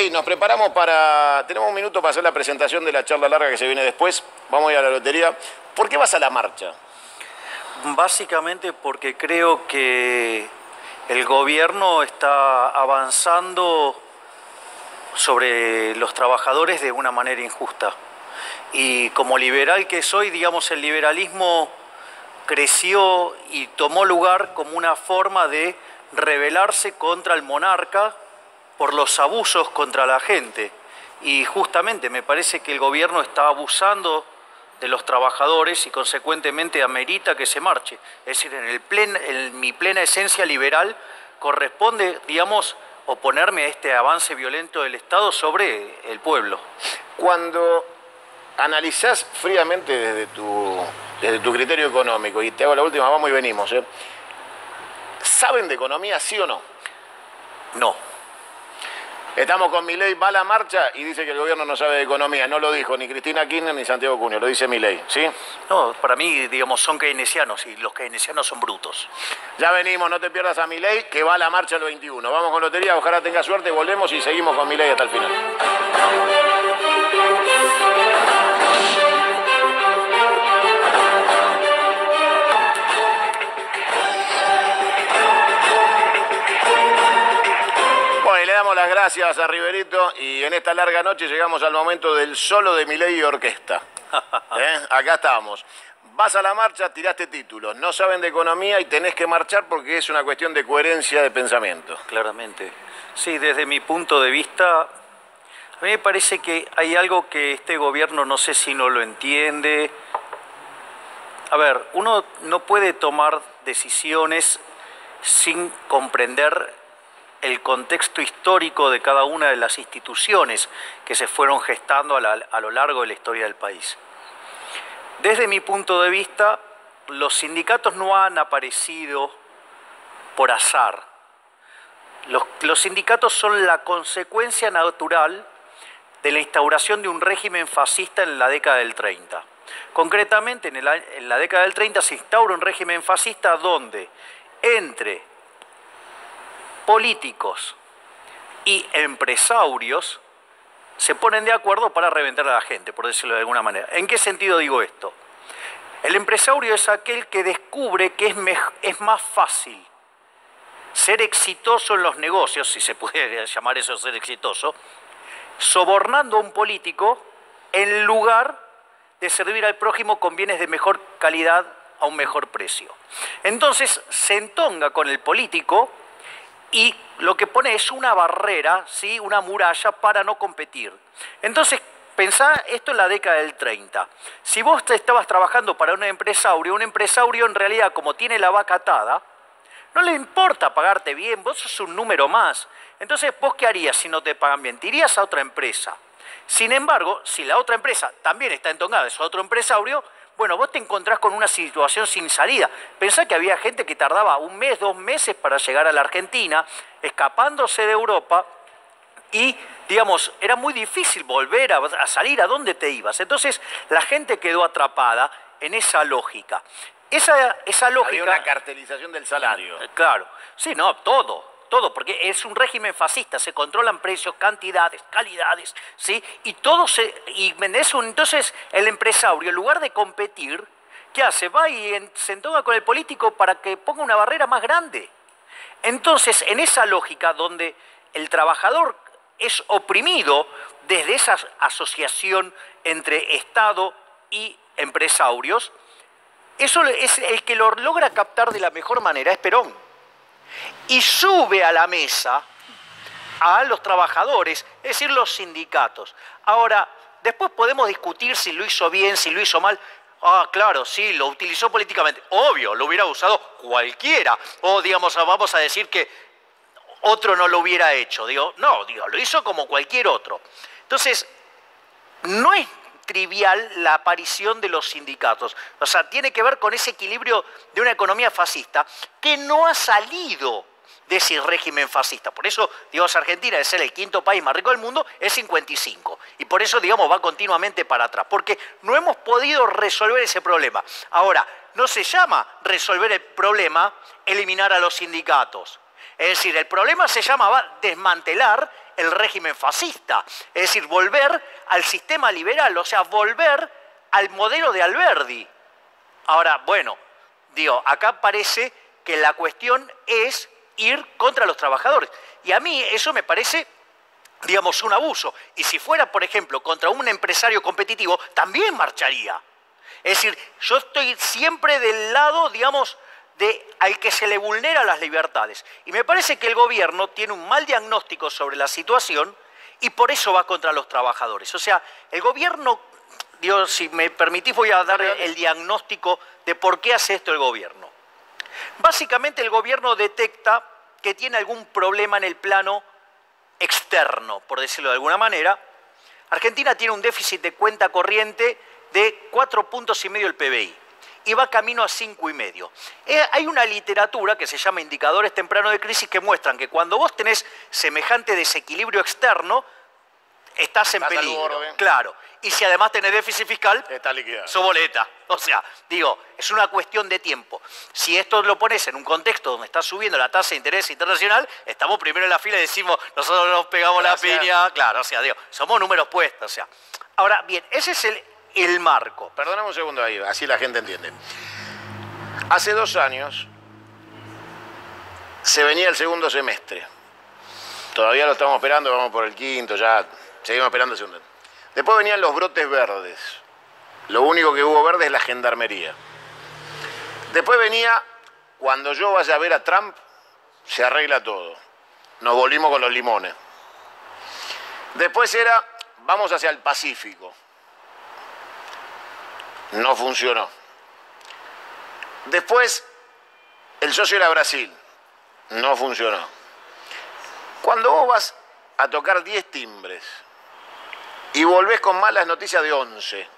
Milei, nos preparamos para... Tenemos un minuto para hacer la presentación de la charla larga que se viene después. Vamos a ir a la lotería. ¿Por qué vas a la marcha? Básicamente porque creo que el gobierno está avanzando sobre los trabajadores de una manera injusta. Y como liberal que soy, digamos, el liberalismo creció y tomó lugar como una forma de rebelarse contra el monarca por los abusos contra la gente. Y justamente me parece que el gobierno está abusando de los trabajadores y consecuentemente amerita que se marche. Es decir, en mi plena esencia liberal corresponde, digamos, oponerme a este avance violento del Estado sobre el pueblo. Cuando analizás fríamente desde tu criterio económico, y te hago la última, vamos y venimos, ¿saben de economía, sí o no? No. Estamos con Milei, va a la marcha y dice que el gobierno no sabe de economía. No lo dijo ni Cristina Kirchner ni Santiago Cunio, lo dice Milei, ¿sí? No, para mí, digamos, son keynesianos y los keynesianos son brutos. Ya venimos, no te pierdas a Milei, que va a la marcha el 21. Vamos con lotería, ojalá tenga suerte, volvemos y seguimos con Milei hasta el final. Le damos las gracias a Riverito y en esta larga noche llegamos al momento del solo de Milei y orquesta. Acá estamos. Vas a la marcha, tiraste títulos, no saben de economía y tenés que marchar porque es una cuestión de coherencia de pensamiento. Claramente. Sí, desde mi punto de vista, a mí me parece que hay algo que este gobierno no sé si no lo entiende. A ver, uno no puede tomar decisiones sin comprender el contexto histórico de cada una de las instituciones que se fueron gestando a lo largo de la historia del país. Desde mi punto de vista, los sindicatos no han aparecido por azar. Los sindicatos son la consecuencia natural de la instauración de un régimen fascista en la década del 30. Concretamente, en la década del 30 se instaura un régimen fascista donde entre políticos y empresarios se ponen de acuerdo para reventar a la gente, por decirlo de alguna manera. ¿En qué sentido digo esto? El empresario es aquel que descubre que es más fácil ser exitoso en los negocios, si se puede llamar eso ser exitoso, sobornando a un político en lugar de servir al prójimo con bienes de mejor calidad a un mejor precio. Entonces se entonga con el político y lo que pone es una barrera, ¿sí? Una muralla para no competir. Entonces, pensá esto en la década del 30. Si vos estabas trabajando para un empresario en realidad, como tiene la vaca atada, no le importa pagarte bien, vos sos un número más. Entonces, ¿vos qué harías si no te pagan bien? Te irías a otra empresa. Sin embargo, si la otra empresa también está entongada, es otro empresario, bueno, vos te encontrás con una situación sin salida. Pensá que había gente que tardaba 1 mes, 2 meses para llegar a la Argentina, escapándose de Europa y, digamos, era muy difícil volver a salir a dónde te ibas. Entonces, la gente quedó atrapada en esa lógica. Esa lógica... Había una cartelización del salario. Claro. Sí, no, todo, porque es un régimen fascista, se controlan precios, cantidades, calidades, ¿sí? Entonces el empresario, en lugar de competir, ¿qué hace? Va y se entona con el político para que ponga una barrera más grande. Entonces, en esa lógica donde el trabajador es oprimido desde esa asociación entre Estado y empresarios, eso es el que lo logra captar de la mejor manera, es Perón. Y sube a la mesa a los trabajadores, es decir, los sindicatos. Ahora, después podemos discutir si lo hizo bien, si lo hizo mal. Ah, claro, sí, lo utilizó políticamente. Obvio, lo hubiera usado cualquiera. O, digamos, vamos a decir que otro no lo hubiera hecho. Lo hizo como cualquier otro. Entonces, no es trivial la aparición de los sindicatos. O sea, tiene que ver con ese equilibrio de una economía fascista que no ha salido de ese régimen fascista. Por eso, digamos, Argentina, de ser el 5º país más rico del mundo, es 55. Y por eso, digamos, va continuamente para atrás. Porque no hemos podido resolver ese problema. Ahora, no se llama resolver el problema eliminar a los sindicatos. Es decir, el problema se llamaba desmantelar el régimen fascista, es decir, volver al sistema liberal, o sea, volver al modelo de Alberdi. Ahora, bueno, digo, acá parece que la cuestión es ir contra los trabajadores. Y a mí eso me parece, digamos, un abuso. Y si fuera, por ejemplo, contra un empresario competitivo, también marcharía. Es decir, yo estoy siempre del lado, digamos, al que se le vulnera las libertades. Y me parece que el gobierno tiene un mal diagnóstico sobre la situación y por eso va contra los trabajadores. O sea, el gobierno, Dios, si me permitís voy a dar el diagnóstico de por qué hace esto el gobierno. Básicamente el gobierno detecta que tiene algún problema en el plano externo, por decirlo de alguna manera. Argentina tiene un déficit de cuenta corriente de 4,5 puntos del PBI. Y va camino a 5,5. Hay una literatura que se llama Indicadores Tempranos de Crisis que muestran que cuando vos tenés semejante desequilibrio externo, estás en peligro. Claro. Y si además tenés déficit fiscal, está liquidado. Sos boleta. O sea, digo, es una cuestión de tiempo. Si esto lo pones en un contexto donde está subiendo la tasa de interés internacional, estamos primero en la fila y decimos, nosotros nos pegamos la piña. Claro, o sea, digo, somos números puestos. O sea. Ahora, bien, ese es el marco. Perdóname un segundo ahí, así la gente entiende. Hace 2 años se venía el segundo semestre. Todavía lo estamos esperando, vamos por el quinto, ya seguimos esperando el segundo. Después venían los brotes verdes. Lo único que hubo verde es la gendarmería. Después venía, cuando yo vaya a ver a Trump, se arregla todo. Nos volvimos con los limones. Después era, vamos hacia el Pacífico. No funcionó. Después, el socio era Brasil. No funcionó. Cuando vos vas a tocar 10 timbres y volvés con malas noticias de 11,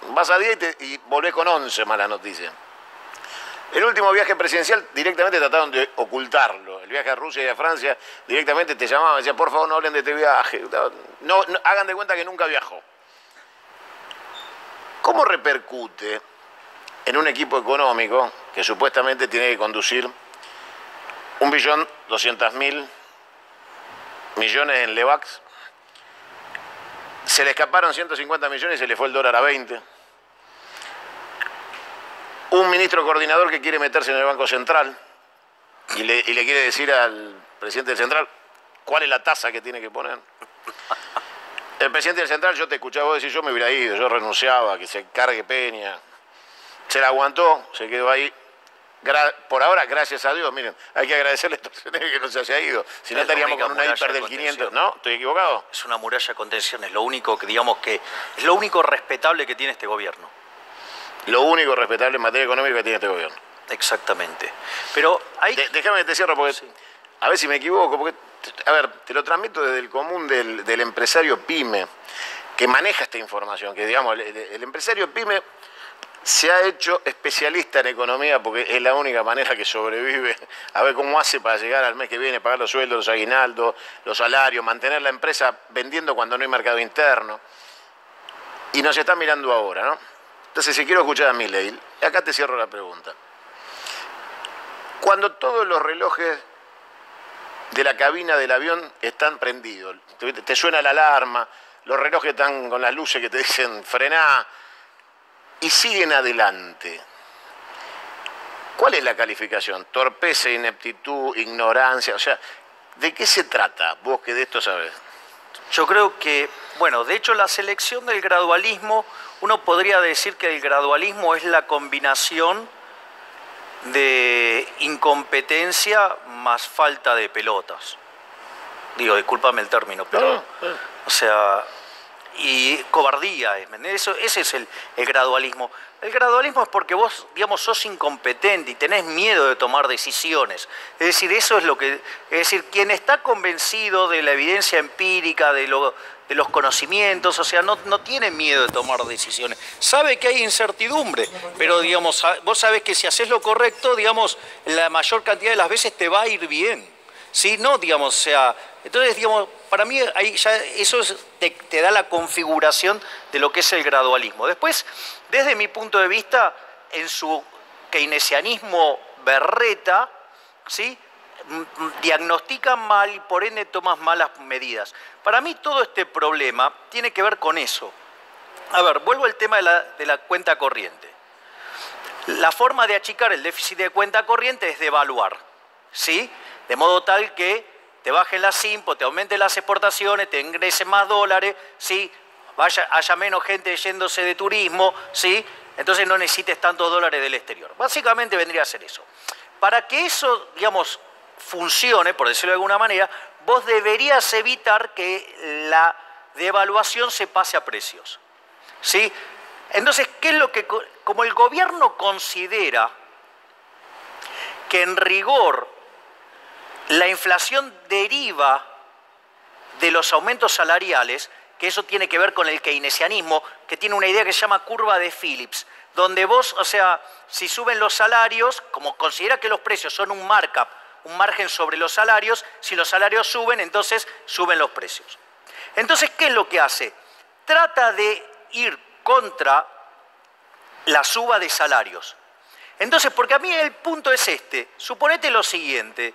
vas a 10 y volvés con 11 malas noticias. El último viaje presidencial directamente trataron de ocultarlo. El viaje a Rusia y a Francia directamente te llamaban, decían, por favor no hablen de este viaje. No, hagan de cuenta que nunca viajó. ¿Cómo repercute en un equipo económico que supuestamente tiene que conducir 1.200.000 millones en Levax? Se le escaparon 150 millones y se le fue el dólar a 20. Un ministro coordinador que quiere meterse en el Banco Central y le quiere decir al presidente del Central cuál es la tasa que tiene que poner. El presidente del Central, yo te escuchaba vos decir, yo me hubiera ido, yo renunciaba, que se cargue Peña. Se la aguantó, se quedó ahí. Por ahora, gracias a Dios, miren, hay que agradecerle a Stroessner que no se haya ido. Si no estaríamos con una hiper del 500. ¿No? ¿Estoy equivocado? Es una muralla de contención, es lo único que, digamos, que es lo único respetable que tiene este gobierno. Lo único respetable en materia económica que tiene este gobierno. Exactamente. Pero hay... Déjame que te cierro porque, sí. A ver si me equivoco, porque, a ver, te lo transmito desde el común del empresario pyme que maneja esta información, que digamos, el empresario pyme se ha hecho especialista en economía porque es la única manera que sobrevive, a ver cómo hace para llegar al mes que viene, pagar los sueldos, los aguinaldos, los salarios, mantener la empresa vendiendo cuando no hay mercado interno. Y nos está mirando ahora, ¿no? Entonces, si quiero escuchar a Milei, acá te cierro la pregunta. Cuando todos los relojes de la cabina del avión están prendidos, te suena la alarma, los relojes están con las luces que te dicen frená, y siguen adelante. ¿Cuál es la calificación? Torpeza, ineptitud, ignorancia, o sea, ¿de qué se trata? Vos que de esto sabés. Yo creo que, bueno, de hecho la selección del gradualismo, uno podría decir que el gradualismo es la combinación de incompetencia más falta de pelotas. Digo, discúlpame el término, pero, o sea, y cobardía, ese es el gradualismo. El gradualismo es porque vos, digamos, sos incompetente y tenés miedo de tomar decisiones. Es decir, eso es lo que... Es decir, quien está convencido de la evidencia empírica, de los conocimientos, o sea, no tiene miedo de tomar decisiones. Sabe que hay incertidumbre, pero, digamos, vos sabés que si haces lo correcto, digamos, la mayor cantidad de las veces te va a ir bien. ¿Sí? No, digamos, o sea... Entonces, digamos, para mí ahí ya eso te da la configuración de lo que es el gradualismo. Después, desde mi punto de vista, en su keynesianismo berreta, ¿sí? diagnosticas mal y por ende tomas malas medidas. Para mí todo este problema tiene que ver con eso. A ver, vuelvo al tema de la cuenta corriente. La forma de achicar el déficit de cuenta corriente es devaluar, ¿sí? De modo tal que te bajen las impos, te aumenten las exportaciones, te ingresen más dólares, ¿sí? Haya menos gente yéndose de turismo, ¿sí? Entonces no necesites tantos dólares del exterior. Básicamente vendría a ser eso. Para que eso, digamos, funcione, por decirlo de alguna manera, vos deberías evitar que la devaluación se pase a precios, ¿sí? Entonces, ¿qué es lo que...? Como el gobierno considera que en rigor la inflación deriva de los aumentos salariales, que eso tiene que ver con el keynesianismo, que tiene una idea que se llama curva de Phillips, donde vos, o sea, si suben los salarios, como considera que los precios son un markup, un margen sobre los salarios, si los salarios suben, entonces suben los precios. Entonces, ¿qué es lo que hace? Trata de ir contra la suba de salarios. Entonces, porque a mí el punto es este, suponete lo siguiente,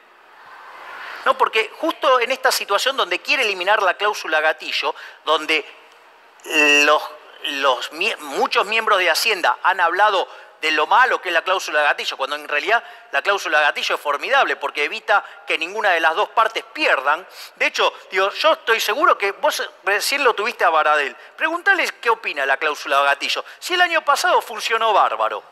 ¿no? Porque justo en esta situación donde quiere eliminar la cláusula gatillo, donde muchos miembros de Hacienda han hablado de lo malo que es la cláusula gatillo, cuando en realidad la cláusula gatillo es formidable porque evita que ninguna de las dos partes pierdan. De hecho, digo, yo estoy seguro que vos recién lo tuviste a Baradel. Preguntale qué opina la cláusula gatillo. Si el año pasado funcionó bárbaro.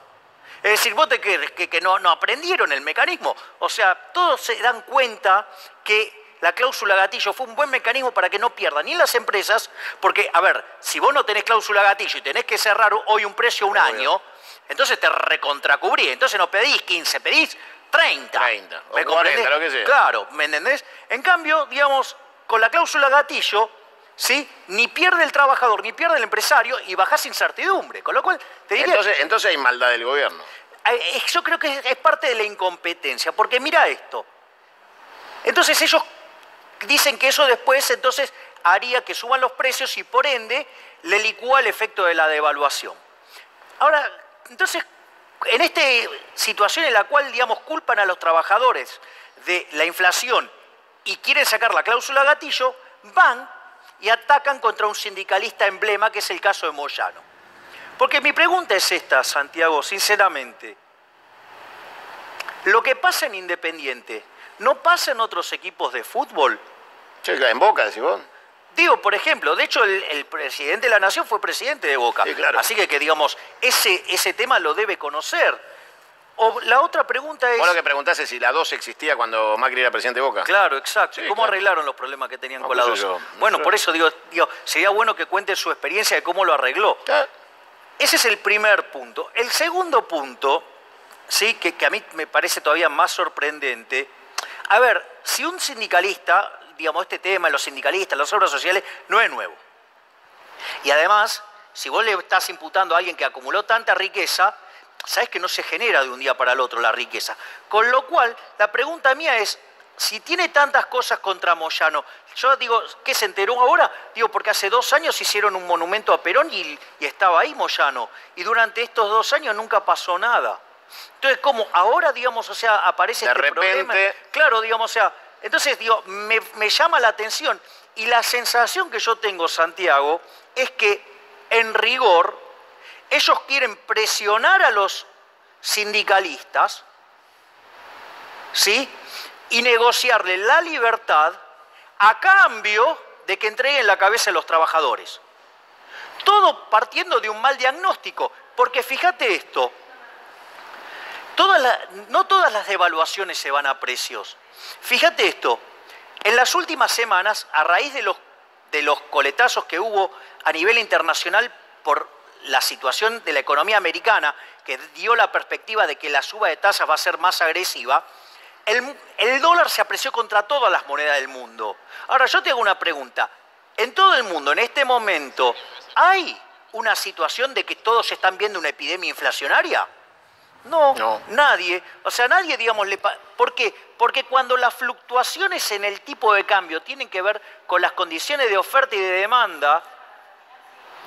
Es decir, vos te crees que no aprendieron el mecanismo. O sea, todos se dan cuenta que la cláusula gatillo fue un buen mecanismo para que no pierdan ni las empresas, porque, a ver, si vos no tenés cláusula gatillo y tenés que cerrar hoy un precio un año, entonces te recontracubrí. Entonces no pedís 15, pedís 30. 30 o 40, lo que sea. Claro, ¿me entendés? En cambio, digamos, con la cláusula gatillo, ¿sí? Ni pierde el trabajador, ni pierde el empresario y bajás incertidumbre. Con lo cual, te diría... Entonces hay maldad del gobierno. Yo creo que es parte de la incompetencia, porque mira esto. Entonces ellos dicen que eso después entonces haría que suban los precios y por ende le licúa el efecto de la devaluación. Ahora, entonces, en esta situación en la cual, digamos, culpan a los trabajadores de la inflación y quieren sacar la cláusula gatillo, van y atacan contra un sindicalista emblema, que es el caso de Moyano. Porque mi pregunta es esta, Santiago, sinceramente. Lo que pasa en Independiente, ¿no pasa en otros equipos de fútbol? Sí, en Boca, decís vos. Digo, por ejemplo, de hecho el presidente de la Nación fue presidente de Boca. Sí, claro. Así que digamos, ese tema lo debe conocer. O la otra pregunta es... Vos lo que preguntás es si la 2 existía cuando Macri era presidente de Boca. Claro, exacto. Sí, ¿Cómo claro. arreglaron los problemas que tenían con la pues 2? Bueno, por eso digo, sería bueno que cuente su experiencia de cómo lo arregló. Ese es el primer punto. El segundo punto, sí, que a mí me parece todavía más sorprendente. A ver, si un sindicalista, digamos, este tema de los sindicalistas, las obras sociales, no es nuevo. Y además, si vos le estás imputando a alguien que acumuló tanta riqueza, sabés que no se genera de un día para el otro la riqueza. Con lo cual, la pregunta mía es, si tiene tantas cosas contra Moyano, yo digo, ¿qué se enteró ahora? Digo, porque hace 2 años hicieron un monumento a Perón y estaba ahí Moyano. Y durante estos 2 años nunca pasó nada. Entonces, ¿cómo ahora, digamos, o sea, aparece de este repente... problema? Claro, digamos, o sea, entonces, digo, me llama la atención. Y la sensación que yo tengo, Santiago, es que, en rigor, ellos quieren presionar a los sindicalistas, ¿sí?, y negociarle la libertad a cambio de que entreguen la cabeza a los trabajadores. Todo partiendo de un mal diagnóstico, porque fíjate esto, no todas las devaluaciones se van a precios. Fíjate esto, en las últimas semanas, a raíz de los coletazos que hubo a nivel internacional por la situación de la economía americana, que dio la perspectiva de que la suba de tasas va a ser más agresiva, el dólar se apreció contra todas las monedas del mundo. Ahora, yo te hago una pregunta. En todo el mundo, en este momento, ¿hay una situación de que todos están viendo una epidemia inflacionaria? No, nadie. O sea, nadie, digamos, ¿por qué? Porque cuando las fluctuaciones en el tipo de cambio tienen que ver con las condiciones de oferta y de demanda,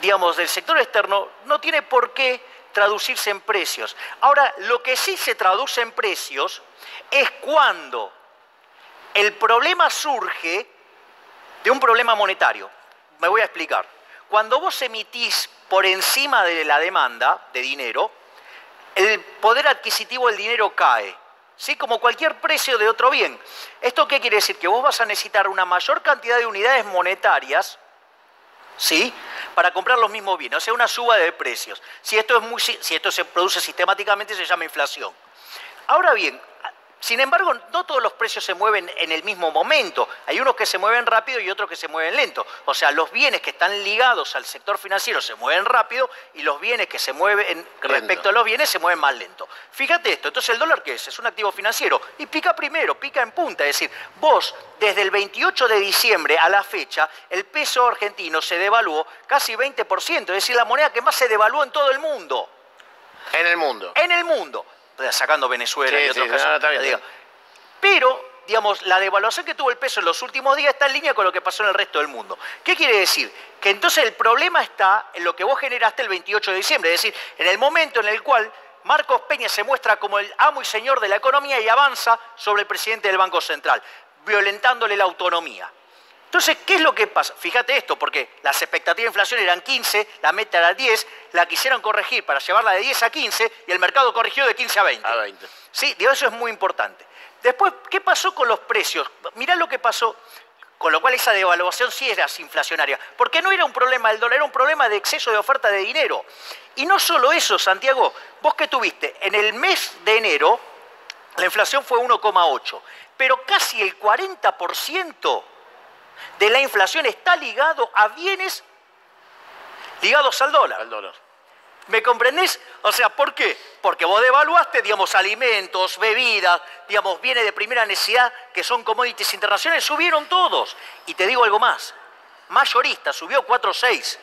digamos, del sector externo, no tiene por qué traducirse en precios. Ahora, lo que sí se traduce en precios es cuando El problema surge de un problema monetario. Me voy a explicar. Cuando vos emitís por encima de la demanda de dinero, el poder adquisitivo del dinero cae, ¿sí? Como cualquier precio de otro bien. ¿Esto qué quiere decir? Que vos vas a necesitar una mayor cantidad de unidades monetarias, ¿sí? Para comprar los mismos bienes, o sea, una suba de precios. Si esto se produce sistemáticamente, se llama inflación. Ahora bien, sin embargo, no todos los precios se mueven en el mismo momento. Hay unos que se mueven rápido y otros que se mueven lento. O sea, los bienes que están ligados al sector financiero se mueven rápido y los bienes que se mueven respecto a los bienes se mueven más lento. Fíjate esto, entonces el dólar, ¿qué es? Es un activo financiero y pica primero, pica en punta. Es decir, vos desde el 28 de diciembre a la fecha, el peso argentino se devaluó casi 20%. Es decir, la moneda que más se devaluó en todo el mundo. En el mundo. En el mundo. Sacando Venezuela y otros casos. No, está bien. Pero, digamos, la devaluación que tuvo el peso en los últimos días está en línea con lo que pasó en el resto del mundo. ¿Qué quiere decir? Que entonces el problema está en lo que vos generaste el 28 de diciembre, es decir, en el momento en el cual Marcos Peña se muestra como el amo y señor de la economía y avanza sobre el presidente del Banco Central, violentándole la autonomía. Entonces, ¿qué es lo que pasa? Fíjate esto, porque las expectativas de inflación eran 15, la meta era 10, la quisieron corregir para llevarla de 10 a 15 y el mercado corrigió de 15 a 20. A 20. Sí, digo, eso es muy importante. Después, ¿qué pasó con los precios? Mirá lo que pasó, con lo cual esa devaluación sí era inflacionaria, porque no era un problema del dólar, era un problema de exceso de oferta de dinero. Y no solo eso, Santiago, vos que tuviste, en el mes de enero la inflación fue 1,8, pero casi el 40% de la inflación está ligado a bienes ligados al dólar. Al dólar. ¿Me comprendés? O sea, ¿por qué? Porque vos devaluaste, digamos, alimentos, bebidas, digamos, bienes de primera necesidad, que son commodities internacionales, subieron todos. Y te digo algo más, mayorista subió 4,6.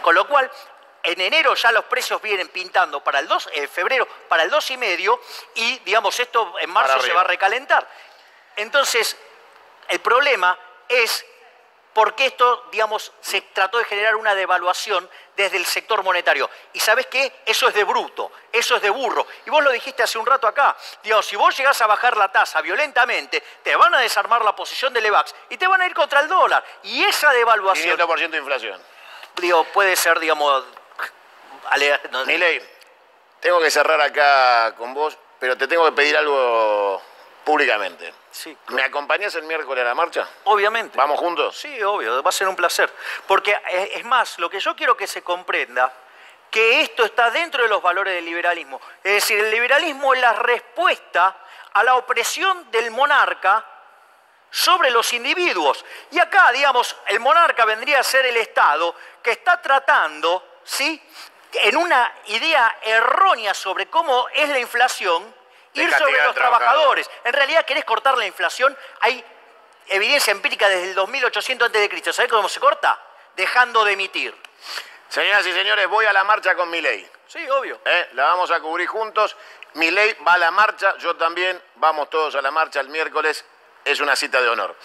Con lo cual, en enero ya los precios vienen pintando para el 2, febrero para el 2,5 y, digamos, esto en marzo se va a recalentar. Entonces, el problema es porque esto, digamos, se trató de generar una devaluación desde el sector monetario. ¿Y sabés qué? Eso es de bruto, eso es de burro. Y vos lo dijiste hace un rato acá. Digamos, si vos llegás a bajar la tasa violentamente, te van a desarmar la posición del EVAX y te van a ir contra el dólar. Y esa devaluación... 500% de inflación. Digo, puede ser, digamos... No, Milei, tengo que cerrar acá con vos, pero te tengo que pedir algo públicamente. Sí, claro. ¿Me acompañás el miércoles a la marcha? Obviamente. ¿Vamos juntos? Sí, obvio, va a ser un placer. Porque, es más, lo que yo quiero que se comprenda, que esto está dentro de los valores del liberalismo. Es decir, el liberalismo es la respuesta a la opresión del monarca sobre los individuos. Y acá, digamos, el monarca vendría a ser el Estado que está tratando, ¿sí?, en una idea errónea sobre cómo es la inflación, ir sobre los trabajadores. En realidad querés cortar la inflación. Hay evidencia empírica desde el 2800 a.C. ¿Sabés cómo se corta? Dejando de emitir. Señoras y señores, voy a la marcha con Milei. Sí, obvio. La vamos a cubrir juntos. Milei va a la marcha, yo también. Vamos todos a la marcha el miércoles. Es una cita de honor.